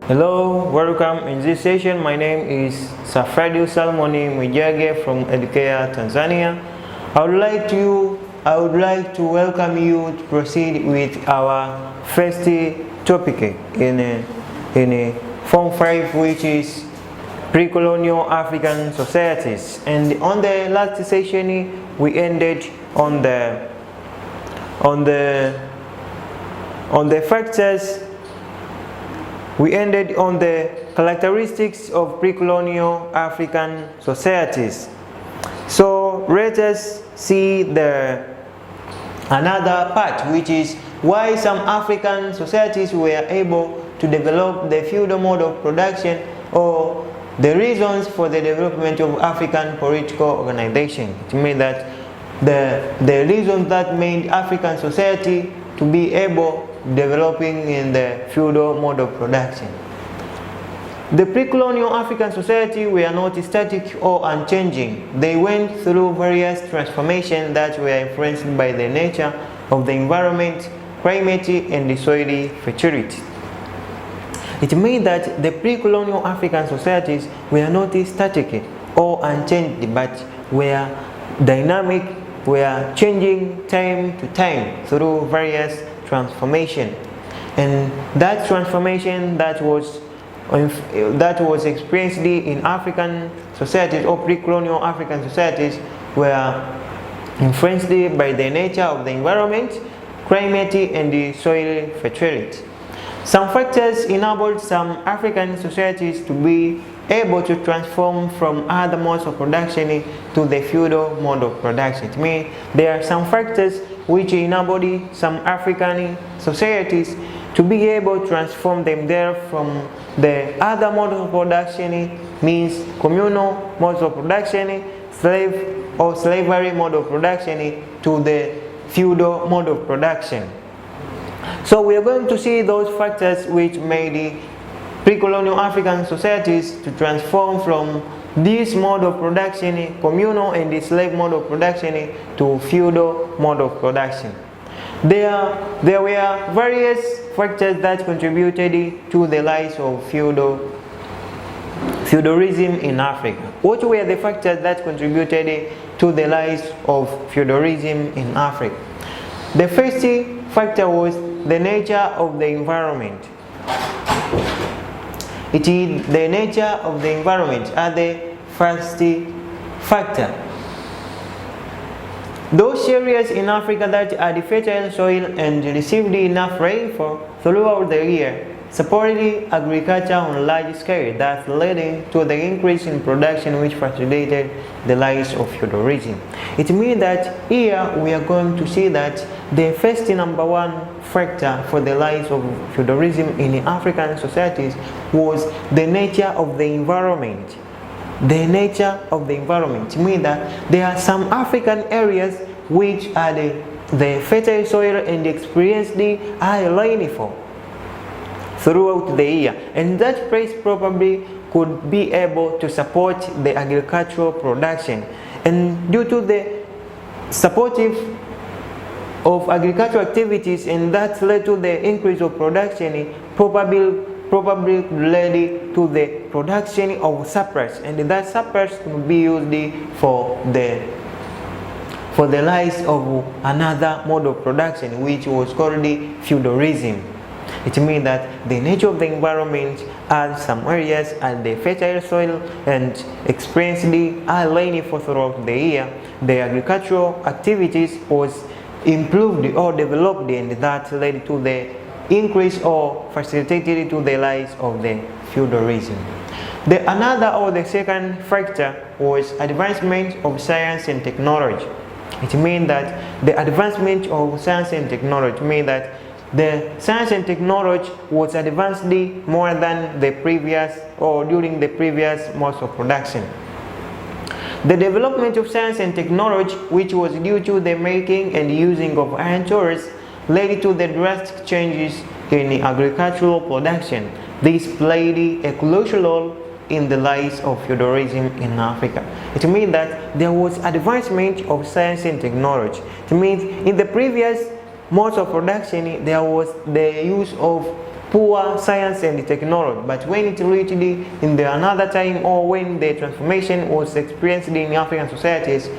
Hello, welcome. In this session, my name is Safradio Salmoni Mwijage from Edukea Tanzania. I would like to welcome you to proceed with our first topic in Form 5, which is pre-colonial African societies. And on the last session, we ended on the factors. We ended on the characteristics of pre-colonial African societies. So let us see another part, which is why some African societies were able to develop the feudal mode of production, or the reasons for the development of African political organization. It means that the reasons that made African society to be able developing in the feudal mode of production. The pre-colonial African society were not static or unchanging. They went through various transformations that were influenced by the nature of the environment, climate, and the soil fertility. It means that the pre-colonial African societies were not static or unchanged, but were dynamic, were changing time to time through various transformation. And that transformation that was experienced in African societies or pre-colonial African societies were influenced by the nature of the environment, climate, and the soil fertility. Some factors enabled some African societies to be able to transform from other modes of production to the feudal mode of production. It means there are some factors which enabled some African societies to be able to transform them there from the other modes of production, means communal modes of production, slavery mode of production, to the feudal mode of production. So we are going to see those factors which made pre-colonial African societies to transform from this mode of production, communal and the slave mode of production, to feudal mode of production. There were various factors that contributed to the rise of feudalism in Africa. What were the factors that contributed to the rise of feudalism in Africa? The first factor was the nature of the environment. It is the nature of the environment as the first factor. Those areas in Africa that had fertile soil and received enough rainfall throughout the year supported agriculture on a large scale, thus leading to the increase in production which facilitated the rise of feudalism. It means that here we are going to see that the first number one factor for the rise of feudalism in African societies was the nature of the environment. The nature of the environment means that there are some African areas which are the fertile soil and experienced high rainfall throughout the year, and that place probably could be able to support the agricultural production, and due to the supportive of agricultural activities, and that led to the increase of production, probably led to the production of surplus, and that surplus could be used for the rise of another mode of production which was called feudalism. It means that the nature of the environment has some areas at the fertile soil and experienced high rainfall throughout the year. The agricultural activities was improved or developed, and that led to the increase or facilitated to the rise of the feudalism. The second factor was advancement of science and technology. It means that the advancement of science and technology means that the science and technology was advanced more than the previous or during the previous modes of production. The development of science and technology, which was due to the making and using of iron tools, led to the drastic changes in agricultural production. This played a crucial role in the rise of feudalism in Africa. It means that there was advancement of science and technology. It means in the previous modes of production there was the use of poor science and technology. But when it reached in the another time, or when the transformation was experienced in African societies,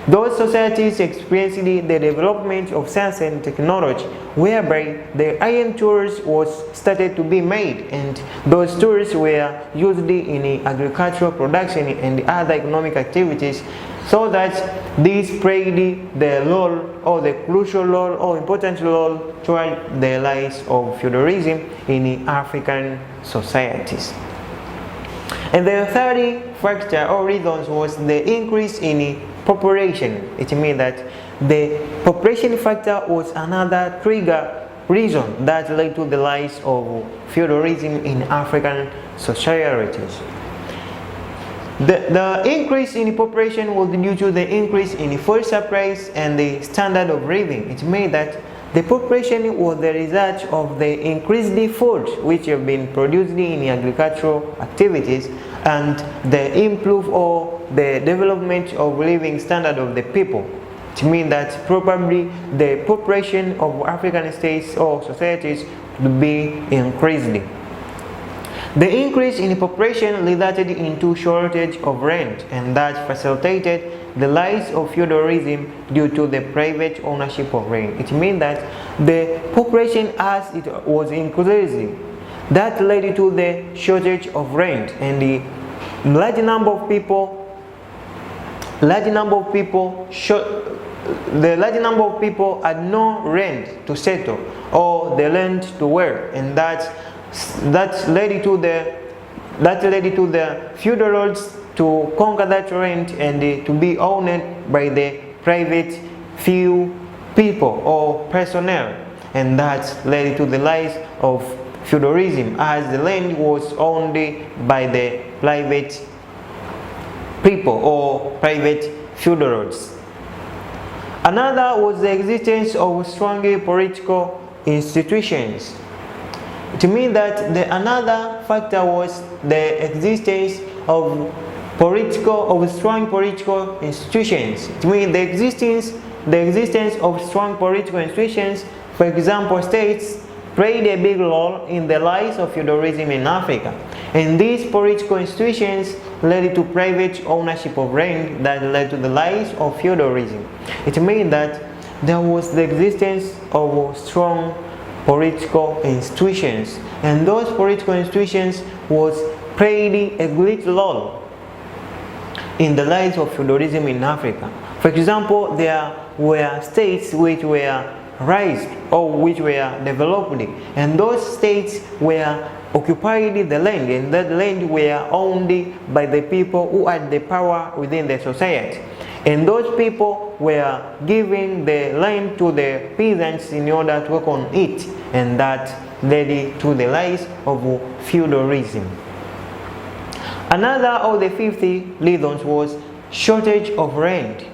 those societies experienced the development of science and technology, whereby the iron tools was started to be made, and those tools were used in agricultural production and other economic activities, so that this played the role, or the crucial role, or important role toward the rise of feudalism in African societies. And the third factor or reasons was the increase in population. It means that the population factor was another trigger reason that led to the rise of feudalism in African societies. The increase in population was due to the increase in food supplies and the standard of living. It means that the population was the result of the increased food which have been produced in agricultural activities, and the improve or the development of living standard of the people. It means that probably the population of African states or societies would be increased. The increase in population resulted into shortage of land, and that facilitated the rise of feudalism due to the private ownership of land. It means that the population as it was increasing, that led to the shortage of land, and the large number of people had no land to settle or the land to work, and that led to the feudal lords to conquer that land and to be owned by the private few people or personnel, and that led to the rise of feudalism, as the land was owned by the private people or private feudal lords. Another was the existence of strong political institutions. It means that another factor was the existence of strong political institutions. It means the existence of strong political institutions, for example, states played a big role in the rise of feudalism in Africa. And these political institutions led to private ownership of land that led to the rise of feudalism. It means that there was the existence of strong political institutions, and those political institutions played a great role in the rise of feudalism in Africa. For example, there were states which were raised or which were developed, and those states were occupied the land, and that land were owned by the people who had the power within the society. And those people were giving the land to the peasants in order to work on it, and that led to the rise of feudalism. Another of the 50 reasons was shortage of land.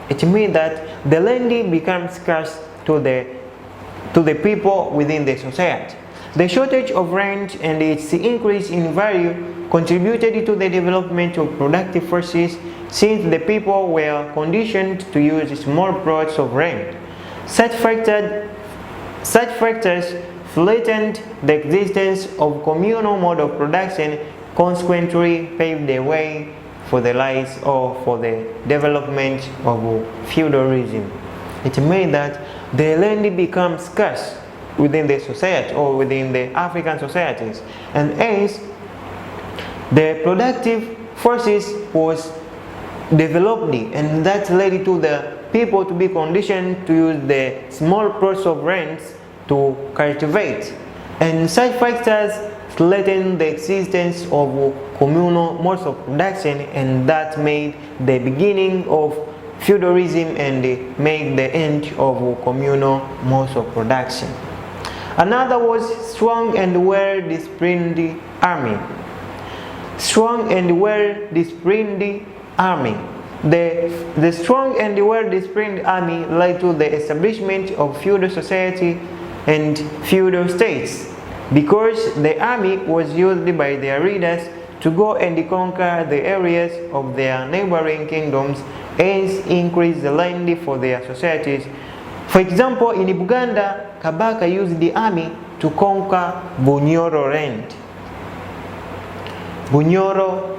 It means that the land becomes scarce to the people within the society. The shortage of land and its increase in value contributed to the development of productive forces, since the people were conditioned to use small plots of land. Such factors flattened the existence of communal mode of production, consequently paved the way for the rise or for the development of feudalism. It means that the land becomes scarce within the society or within the African societies, and hence the productive forces was developed, and that led to the people to be conditioned to use the small plots of lands to cultivate, and such factors threatened the existence of communal modes of production, and that made the beginning of feudalism and made the end of communal modes of production. Another was strong and well-disciplined army. Strong and well-disciplined army. The strong and well-disciplined army led to the establishment of feudal society and feudal states, because the army was used by their leaders to go and conquer the areas of their neighboring kingdoms, hence increase the land for their societies. For example, in Buganda, Kabaka used the army to conquer Bunyoro land. Bunyoro,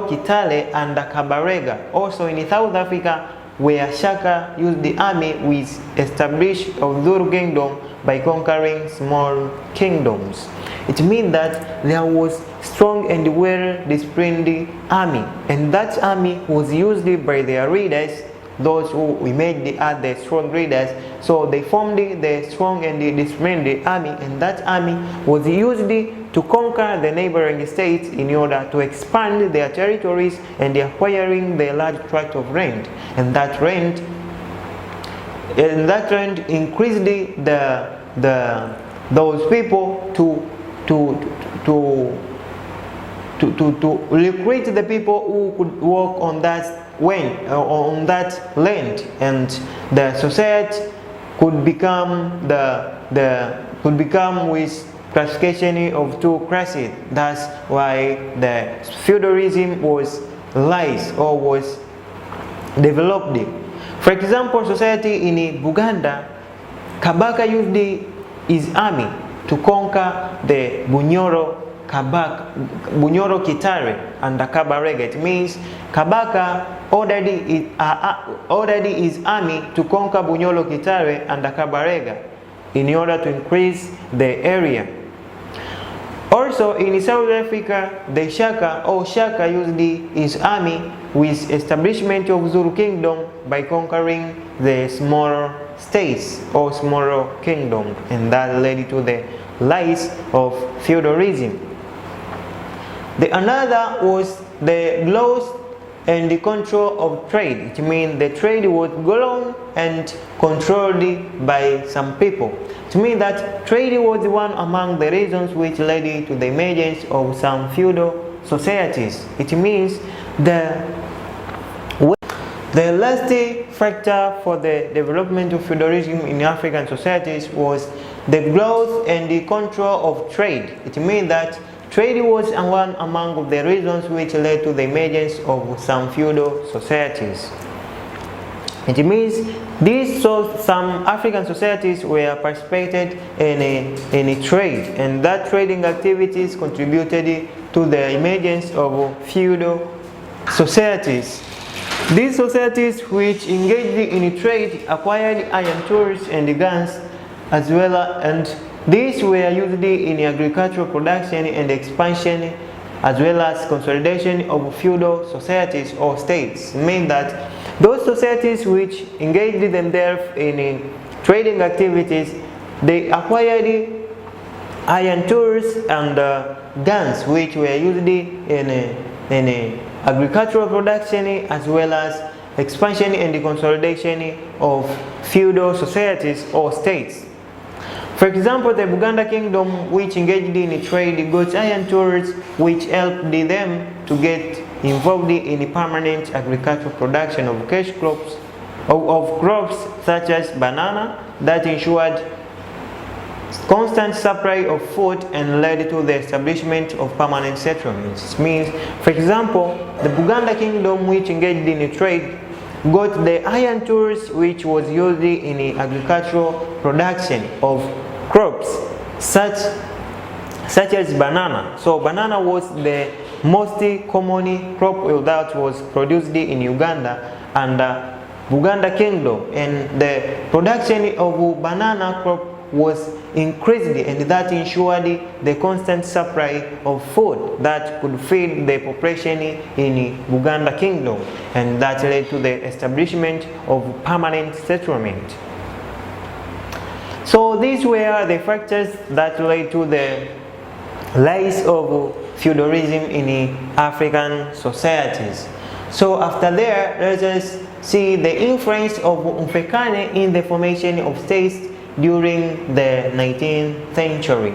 Kitale, and Kabarega, also in South Africa, where Shaka used the army which established a Zulu kingdom by conquering small kingdoms. It means that there was strong and well-disciplined army, and that army was used by their leaders, those who we made the strong leaders. So they formed the strong and disciplined army, and that army was used to conquer the neighboring states in order to expand their territories and acquiring the large tract of land. And that land increased those people to recruit the people who could work on that land, and the society could become with classification of two classes. That's why the feudalism was developed. For example, society in Buganda, Kabaka used his army to conquer the Bunyoro, Kitare, and the Kabarega. It means Kabaka ordered his army to conquer Bunyoro, Kitare, and the Kabarega in order to increase the area. Also in South Africa, the Shaka used his army with establishment of Zulu kingdom by conquering the smaller states or smaller kingdom, and that led to the rise of feudalism. The another was the growth and the control of trade. It means the trade was grown and controlled by some people. It means that trade was one among the reasons which led to the emergence of some feudal societies. It means the last factor for the development of feudalism in African societies was the growth and the control of trade. It means that trade was one among the reasons which led to the emergence of some feudal societies. It means some African societies were participated in a trade, and that trading activities contributed to the emergence of feudal societies. These societies which engaged in trade acquired iron tools and guns as well, and these were used in agricultural production and expansion, as well as consolidation of feudal societies or states. It means that those societies which engaged themselves in trading activities, they acquired iron tools and guns, which were used in agricultural production, as well as expansion and consolidation of feudal societies or states. For example, the Buganda kingdom, which engaged in trade, got iron tools which helped them to get involved in permanent agricultural production of cash crops, of crops such as banana, that ensured constant supply of food and led to the establishment of permanent settlements. It means, for example, the Buganda kingdom, which engaged in trade, got the iron tools which was used in agricultural production of crops such as banana. So banana was the most common crop that was produced in Uganda and Buganda kingdom, and the production of banana crop was increased, and that ensured the constant supply of food that could feed the population in Buganda kingdom, and that led to the establishment of permanent settlement. So these were the factors that led to the rise of feudalism in African societies. So after there, let us see the influence of Umfekane in the formation of states during the 19th century.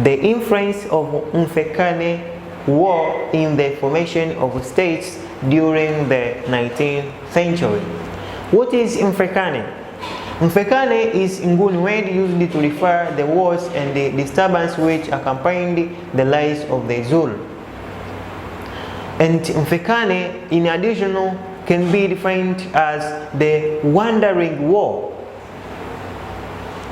The influence of Umfekane war in the formation of states during the 19th century. What is Umfekane? Umfekane is Nguni word used to refer the wars and the disturbance which accompanied the rise of the Zulu. And Umfekane, in addition, can be defined as the wandering war.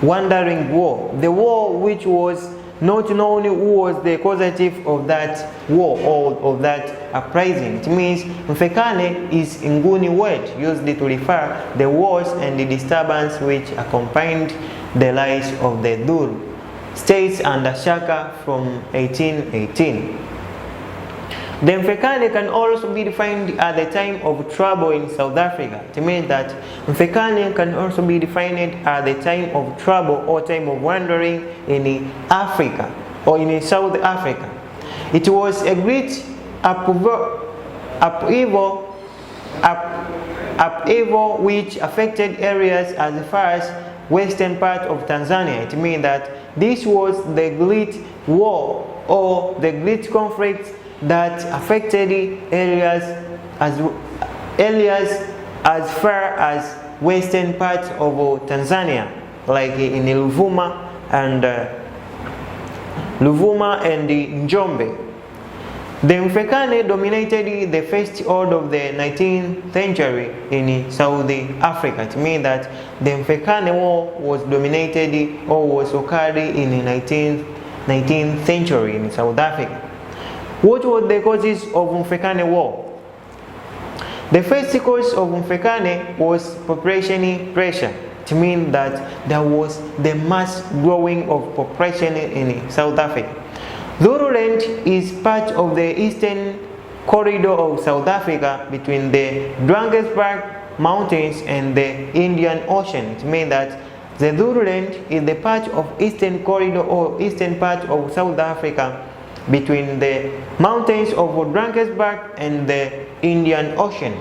wandering war. The war which was not known who was the causative of that war or of that uprising. It means Mfekane is Nguni word used to refer the wars and the disturbance which accompanied the rise of the Dhul states under Shaka from 1818. The Mfekane can also be defined at the time of trouble in South Africa. It means that Mfekane can also be defined at the time of trouble or time of wandering in Africa or in South Africa. It was a great upheaval which affected areas as far as western part of Tanzania. It means that this was the great war or the great conflict that affected areas as far as western part of Tanzania, like in Luvuma and Njombe. The Mfekane dominated the first order of the 19th century in South Africa. It means that the Mfekane war was dominated or was occurred in the 19th century in South Africa. What were the causes of Mfekane war? The first cause of Mfekane was population pressure. It means that there was the mass growing of population in South Africa. Zululand is part of the eastern corridor of South Africa between the Drakensberg Mountains and the Indian Ocean. It means that the Zululand is the part of eastern corridor or eastern part of South Africa between the mountains of Drakensberg and the Indian Ocean.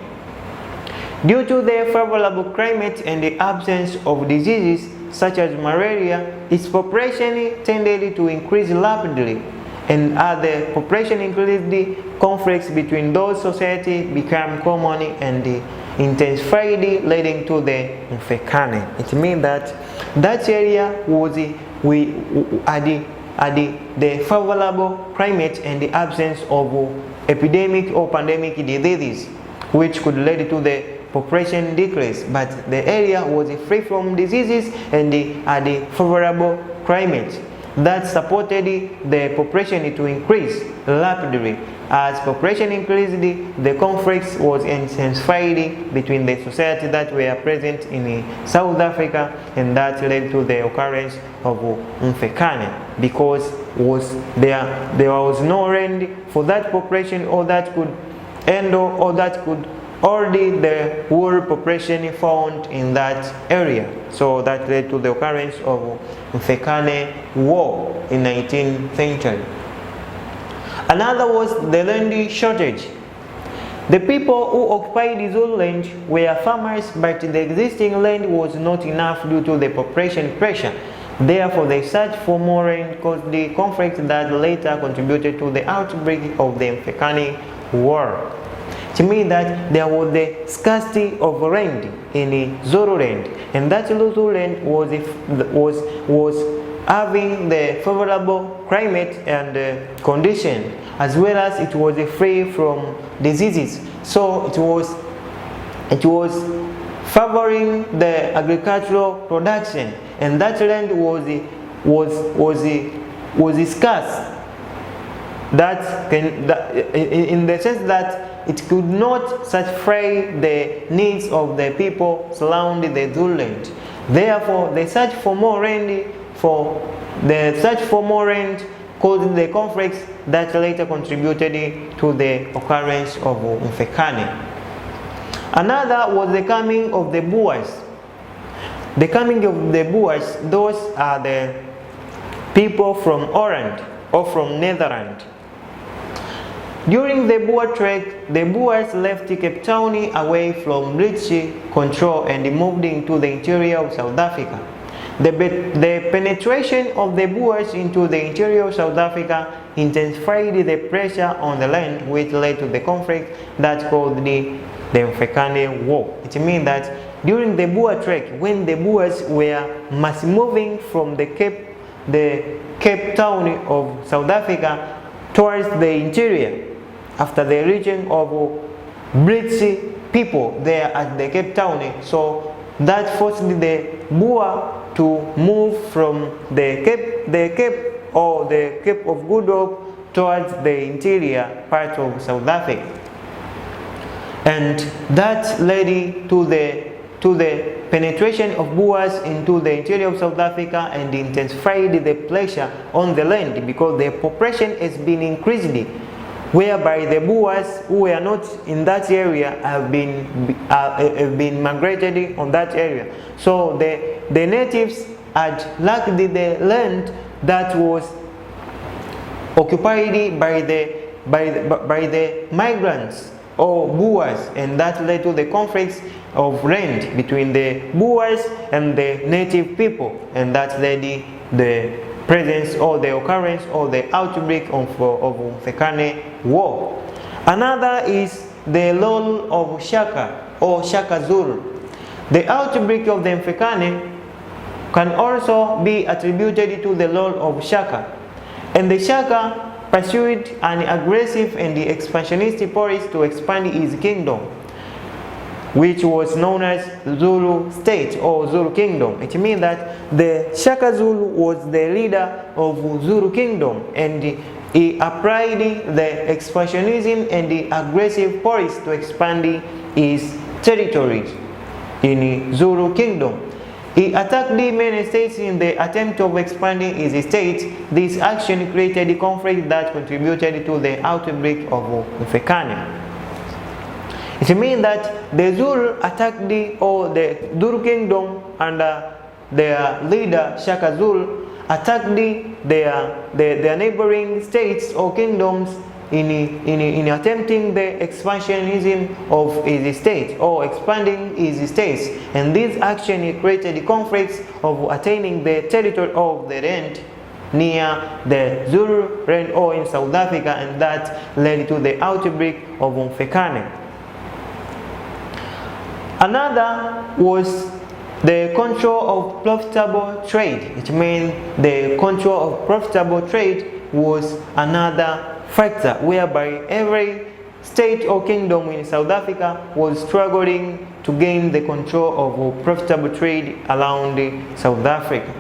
Due to the favorable climate and the absence of diseases such as malaria, its population tended to increase rapidly, and as the population increased, the conflicts between those societies became common and intensified, leading to the Mfekane. It means that that area was the favorable climate and the absence of epidemic or pandemic diseases, which could lead to the population decrease. But the area was free from diseases and had a favorable climate that supported the population to increase rapidly. As population increased, the conflicts was intensified between the societies that were present in South Africa, and that led to the occurrence of Mfekane, because there was no land for that population or that could handle or that could hold the whole population found in that area. So that led to the occurrence of Mfekane War in 19th century. Another was the land shortage. The people who occupied the Zululand were farmers, but the existing land was not enough due to the population pressure. Therefore, they searched for more land, caused the conflict that later contributed to the outbreak of the Mfekane War. It means that there was the scarcity of land in Zululand, and that Zululand was having the favorable climate and condition, as well as it was free from diseases. So it was favoring the agricultural production, and that land was scarce. In the sense that it could not satisfy the needs of the people surrounding the Zululand. Therefore, the search for more land caused the conflicts that later contributed to the occurrence of Mfekane. Another was the coming of the Boers. The coming of the Boers, those are the people from Holland or from Netherlands. During the Boer trek, the Boers left Cape Town away from British control and moved into the interior of South Africa. The penetration of the Boers into the interior of South Africa intensified the pressure on the land, which led to the conflict that caused the Mfekane War. It means that during the Boer trek, when the Boers were mass moving from the Cape Town of South Africa towards the interior, after the region of British people there at the Cape Town, so that forced the Boer to move from the Cape of Good Hope towards the interior part of South Africa, and that led to the penetration of Boers into the interior of South Africa and intensified the pressure on the land, because the population has been increased, whereby the Boers who were not in that area have been migrated on that area. So the natives had lacked the land that was occupied by the migrants or Boers, and that led to the conflicts of land between the Boers and the native people, and that led the presence or the occurrence or the outbreak of Mfecane War. Another is the role of Shaka or Shaka Zulu. The outbreak of the Mfecane can also be attributed to the role of Shaka, and the Shaka pursued an aggressive and expansionist policy to expand his kingdom, which was known as Zulu State or Zulu Kingdom. It means that the Shaka Zulu was the leader of Zulu Kingdom, and he applied the expansionism and the aggressive policy to expand his territories in Zulu Kingdom. He attacked many states in the attempt of expanding his state. This action created conflict that contributed to the outbreak of Mfecane. It means that the Zulu attacked the Zulu Kingdom under their leader Shaka Zulu attacked their neighboring states or kingdoms in attempting the expansionism of his state or expanding his states, and this action created conflicts of attaining the territory of the land near the Zulu land or in South Africa, and that led to the outbreak of Mfecane. Another was the control of profitable trade. It means the control of profitable trade was another factor whereby every state or kingdom in South Africa was struggling to gain the control of profitable trade around South Africa.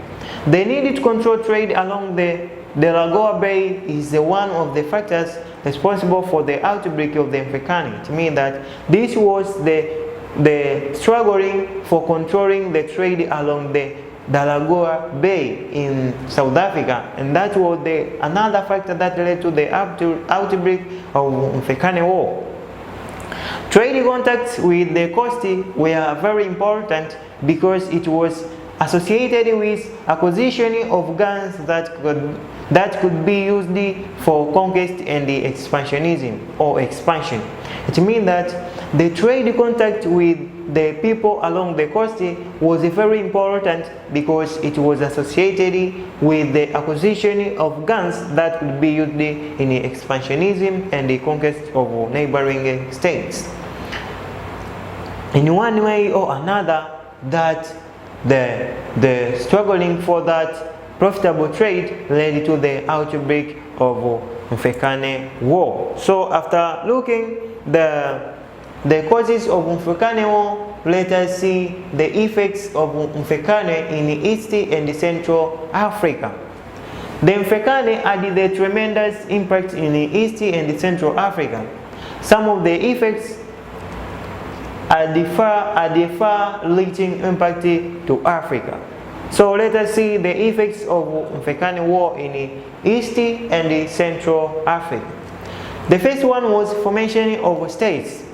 The need to control trade along the Lagoa Bay is one of the factors responsible for the outbreak of the Mfecane. It means that this was the struggling for controlling the trade along the Lagoa Bay in South Africa, and that was another factor that led to the outbreak of Mfecane War. Trade contacts with the coast were very important because it was associated with acquisition of guns that could be used for conquest and the expansionism or expansion. It means that the trade contact with the people along the coast was very important because it was associated with the acquisition of guns that could be used in the expansionism and the conquest of neighboring states. In one way or another, that the struggling for that profitable trade led to the outbreak of Mfecane War. So after looking the causes of Mfecane War, let us see the effects of Mfecane in East and Central Africa. The Mfecane had a tremendous impact in East and Central Africa. Some of the effects had a far-reaching impact to Africa. So let us see the effects of Mfecane War in East and Central Africa. The first one was formation of states.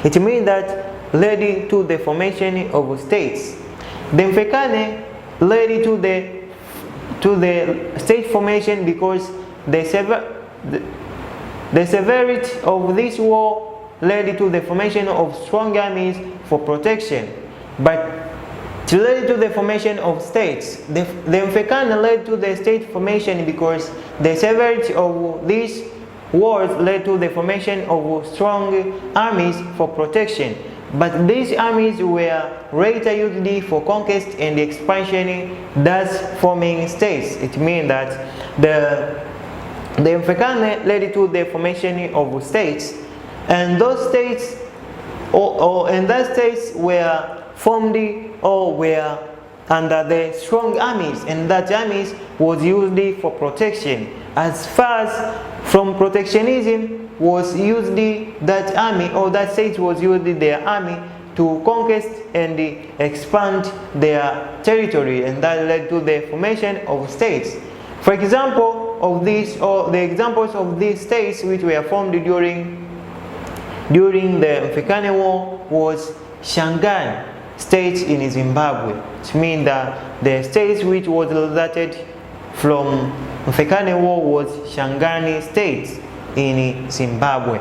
It means that led to the formation of states. The Mfecane led to the state formation because the severity of this war led to the formation of strong armies for protection. But it led to the formation of states. The Mfecane led to the state formation because the severity of these wars led to the formation of strong armies for protection. But these armies were later used for conquest and expansion, thus forming states. It means that the Mfecane led to the formation of states, and those states and that states were formed or were under the strong armies, and that armies was used for protection. As far as from protectionism was used, that army or that state was used their army to conquest and expand their territory, and that led to the formation of states. For example of this, or the examples of these states which were formed during the Mfecane War was Shangaan state in Zimbabwe. It means that the states which was resulted from Mfecane War was Shangaan state in Zimbabwe.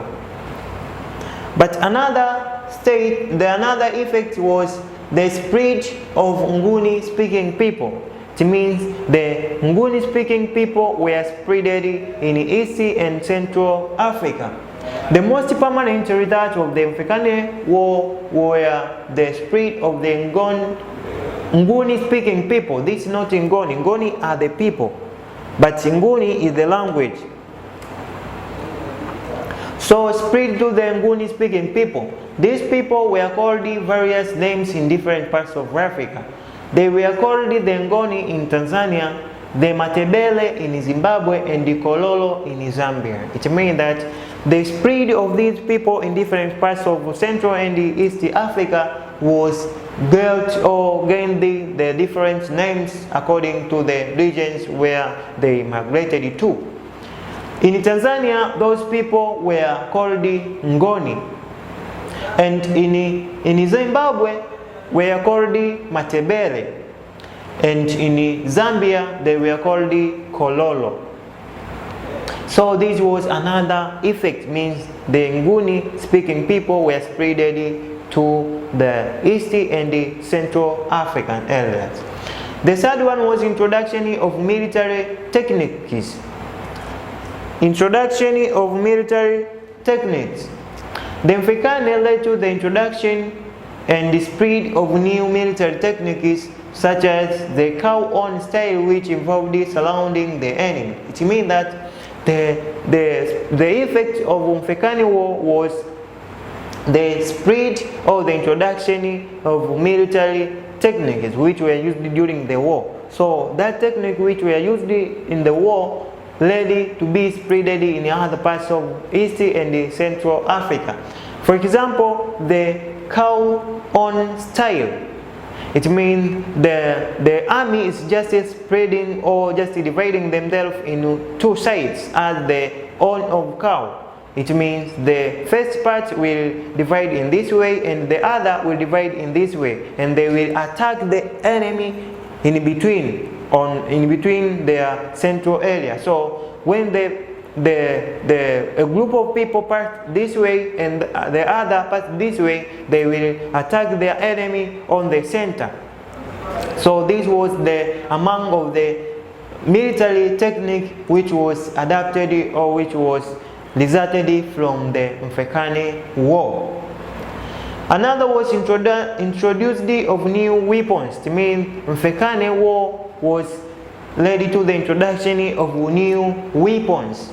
But another effect was the spread of Nguni speaking people. It means the Nguni speaking people were spread in East and Central Africa. The most permanent result of the Mfecane War were the spread of the Nguni speaking people. This is not Ngoni. Ngoni are the people, but Nguni is the language. So spread to the Nguni speaking people. These people were called various names in different parts of Africa. They were called the Ngoni in Tanzania, the Matebele in Zimbabwe, and the Kololo in Zambia. It means that the spread of these people in different parts of Central and East Africa was built or gained the different names according to the regions where they migrated to. In Tanzania, those people were called Ngoni, and in Zimbabwe were called Matebele, and in Zambia they were called Kololo. So this was another effect, means the Nguni speaking people were spread to the East and the Central African areas. The third one was introduction of military techniques. Introduction of military techniques. The Mfecane led to the introduction and the spread of new military techniques such as the cow-on style, which involved surrounding the enemy. It means that the effect of Mfecane War was the spread or the introduction of military techniques which were used during the war. So that technique which were used in the war led to be spread in other parts of East and Central Africa. For example, the cow-on style. It means the army is just spreading or just dividing themselves into two sides as the on of cow. It means the first part will divide in this way and the other will divide in this way, and they will attack the enemy in between their central area. So when a group of people part this way and the other part this way, they will attack their enemy on the center. So this was among of the military technique which was adapted or which was resulted from the Mfecane War. Another was introduced of new weapons. It means Mfecane War was led to the introduction of new weapons.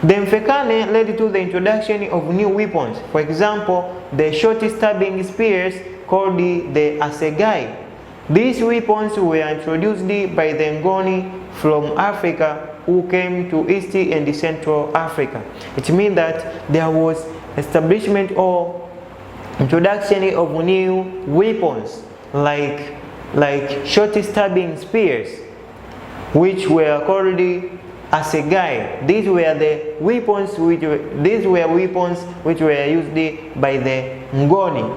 The Mfecane led to the introduction of new weapons. For example, the short stabbing spears called the assegai. These weapons were introduced by the Ngoni from Africa who came to East and Central Africa. It means that there was establishment or introduction of new weapons like short stabbing spears, which were called assegai. These were the weapons which were used by the Ngoni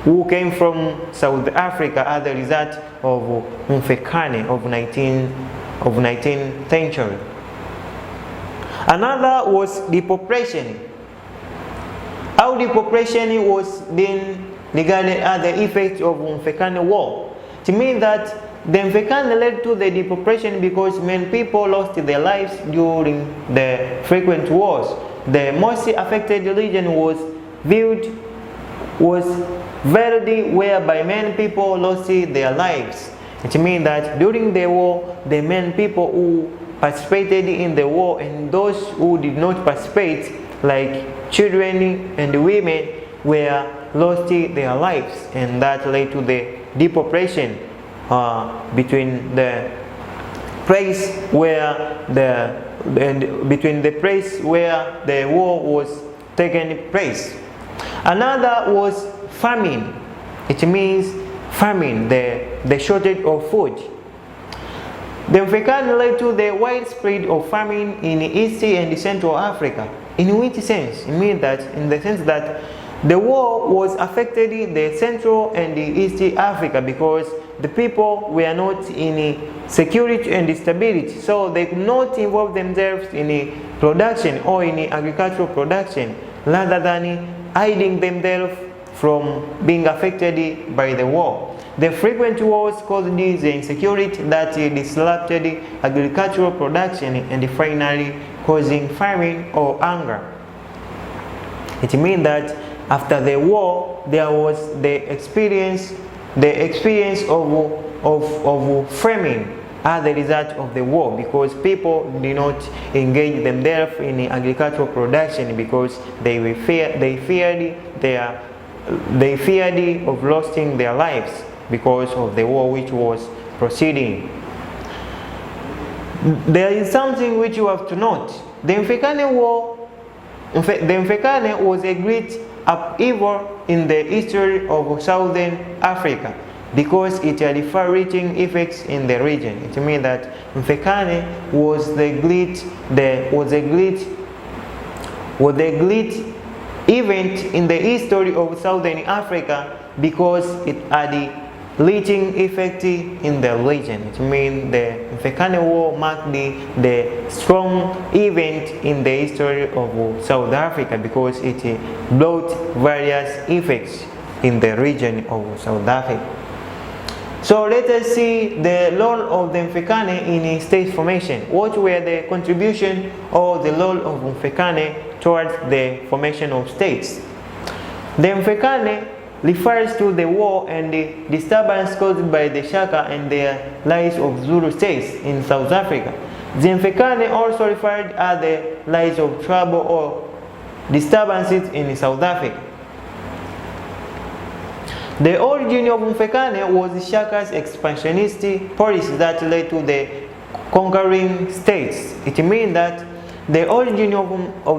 who came from South Africa as a result of Mfecane of 19th century. Another was depopulation. How depopulation was then regarded as the effect of Mfecane War. It means that the Mfecane led to the depopulation because many people lost their lives during the frequent wars. The most affected region was Verdi, whereby many people lost their lives. It means that during the war, the many people who participated in the war and those who did not participate, like children and women, were lost their lives, and that led to the depopulation between the place where the war was taking place. Another was famine. It means famine, the shortage of food. The Mfekane led to the widespread of famine in East and Central Africa. In which sense? It means that in the sense that the war was affected the Central and the East Africa because the people were not in security and stability, so they could not involve themselves in production or in agricultural production, rather than hiding themselves from being affected by the war. The frequent wars caused the insecurity that disrupted agricultural production and finally causing famine or hunger. It means that after the war there was the experience of famine as a result of the war, because people did not engage themselves in agricultural production because they feared of losing their lives because of the war which was proceeding. There is something which you have to note. The Mfekane was a great upheaval in the history of Southern Africa because it had far-reaching effects in the region. It means that Mfekane was a great event in the history of Southern Africa because it had a reaching effect in the region. It means the Mfekane War marked the strong event in the history of South Africa because it brought various effects in the region of South Africa. So let us see the role of the Mfekane in state formation. What were the contribution or the role of Mfekane towards the formation of states? The Mfekane refers to the war and the disturbance caused by the Shaka and the rise of Zulu states in South Africa. The Mfekane also referred as the rise of trouble or disturbances in South Africa. The origin of Mfekane was Shaka's expansionist policy that led to the conquering states. It means that the origin of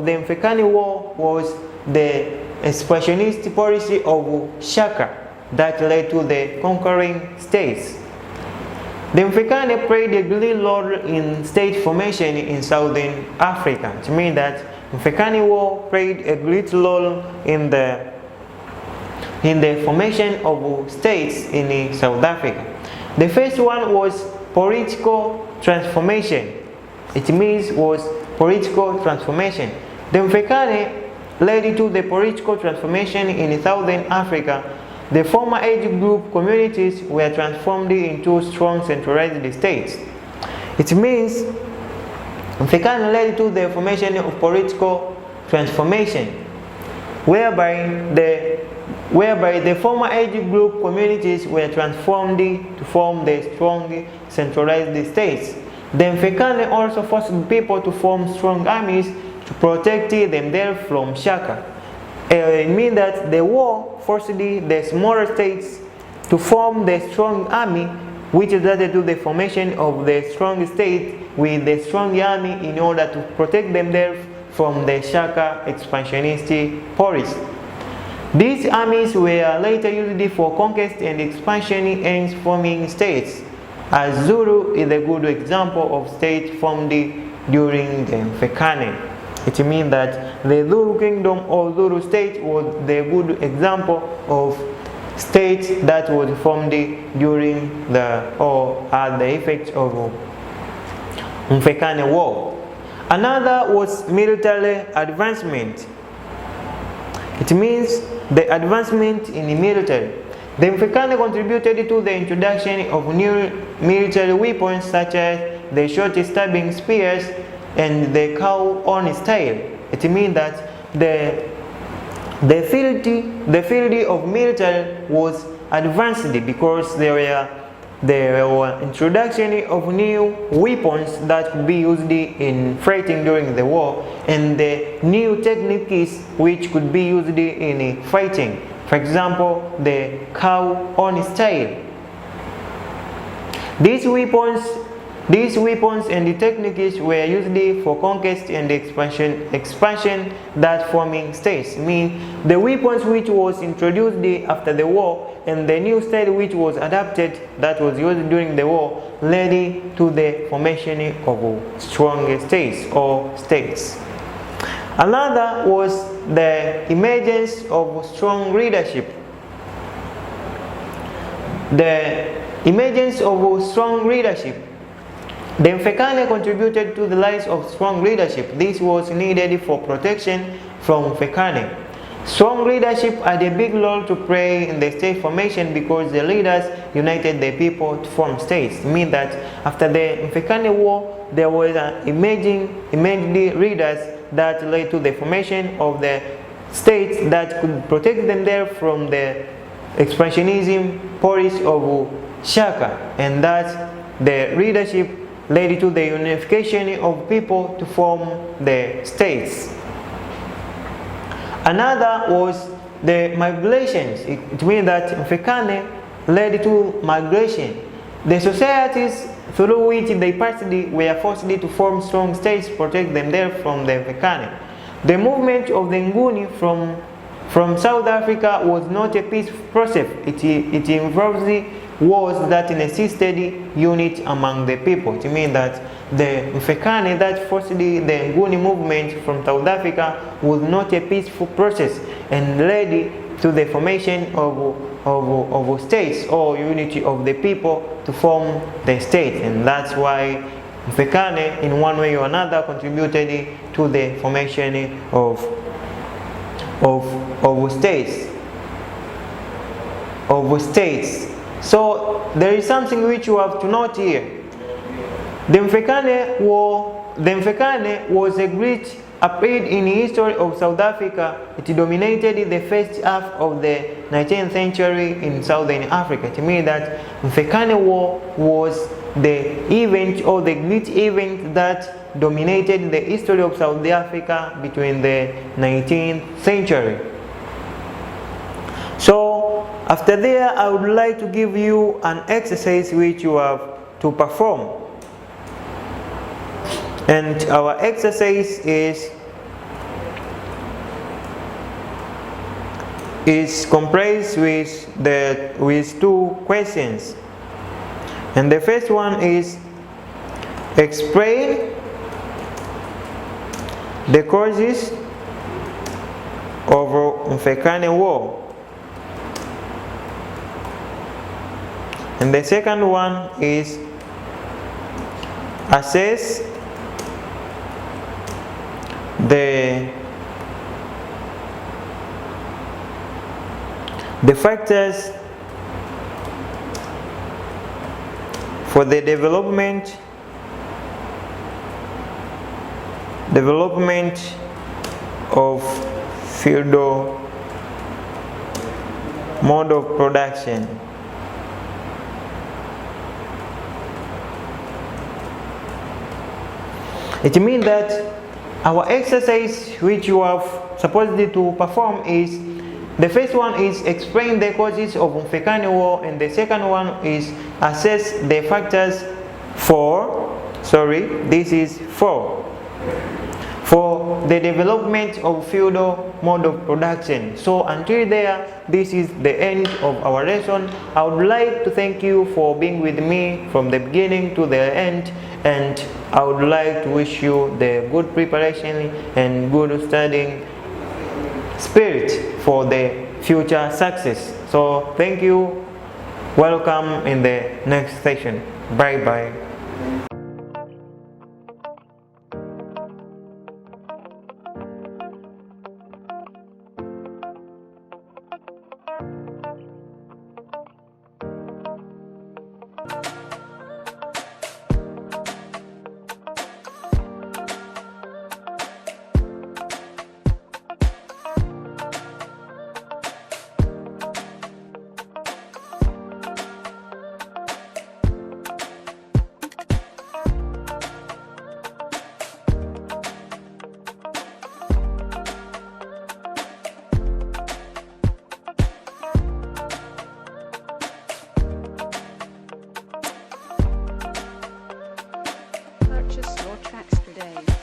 the Mfekane War was the expansionist policy of Shaka that led to the conquering states. The Mfekane played a great role in state formation in Southern Africa. It means that Mfekane War played a great role in the formation of states in South Africa. The first one was political transformation. It means was political transformation. The Mfekane led to the political transformation in Southern Africa. The former age group communities were transformed into strong centralized states. It means Mfekane led to the formation of political transformation, whereby the former age group communities were transformed to form the strong centralized states. The Mfekane also forced people to form strong armies to protect themselves from Shaka. It means that the war forced the smaller states to form the strong army, which led to the formation of the strong state with the strong army in order to protect themselves from the Shaka expansionist policy. These armies were later used for conquest and expansion aims forming states, as Zulu is a good example of state formed during the Mfekane. It means that the Zulu kingdom or Zulu state was the good example of states that was formed during as the effect of Mfekane War. Another was military advancement. It means the advancement in the military. The Mfekane contributed to the introduction of new military weapons such as the short stabbing spears and the cow-on style. It means that the field of military was advanced because there were introduction of new weapons that could be used in fighting during the war, and the new techniques which could be used in fighting. For example, the cow-on style. These weapons and the techniques were used for conquest and expansion that forming states. Mean the weapons which was introduced after the war and the new style which was adapted that was used during the war led to the formation of strong states or states. Another was the emergence of strong leadership. The emergence of strong leadership. The Mfecane contributed to the rise of strong leadership. This was needed for protection from Mfecane. Strong leadership had a big role to play in the state formation because the leaders united the people to form states. It means that after the Mfecane War, there was emerging leaders that led to the formation of the states that could protect them there from the expansionism policy of Shaka, and that the leadership led to the unification of people to form the states. Another was the migrations. It means that Mfecane led to migration. The societies through which they passed were forced to form strong states to protect them there from the Mfecane. The movement of the Nguni from South Africa was not a peaceful process. It involves wars that necessitated unity among the people. It means that the Mfecane that forced the Nguni movement from South Africa was not a peaceful process and led to the formation of states or unity of the people to form the state, and that's why Mfecane in one way or another contributed to the formation of states. So there is something which you have to note here. The Mfecane was a great period in the history of South Africa. It dominated the first half of the 19th century in Southern Africa. It means that Mfecane War was the event or the great event that dominated the history of South Africa between the 19th century. So after there, I would like to give you an exercise which you have to perform. And our exercise is comprised with two questions. And the first one is explain the causes of Mfecane War. And the second one is assess the factors for the development of feudal mode of production. It means that our exercise which you have supposed to perform is, the first one is explain the causes of Mfecane War, and the second one is assess the factors for the development of feudal mode of production. So until there, this is the end of our lesson. I would like to thank you for being with me from the beginning to the end, and I would like to wish you the good preparation and good studying spirit for the future success. So thank you. Welcome in the next session. Bye bye. extra days.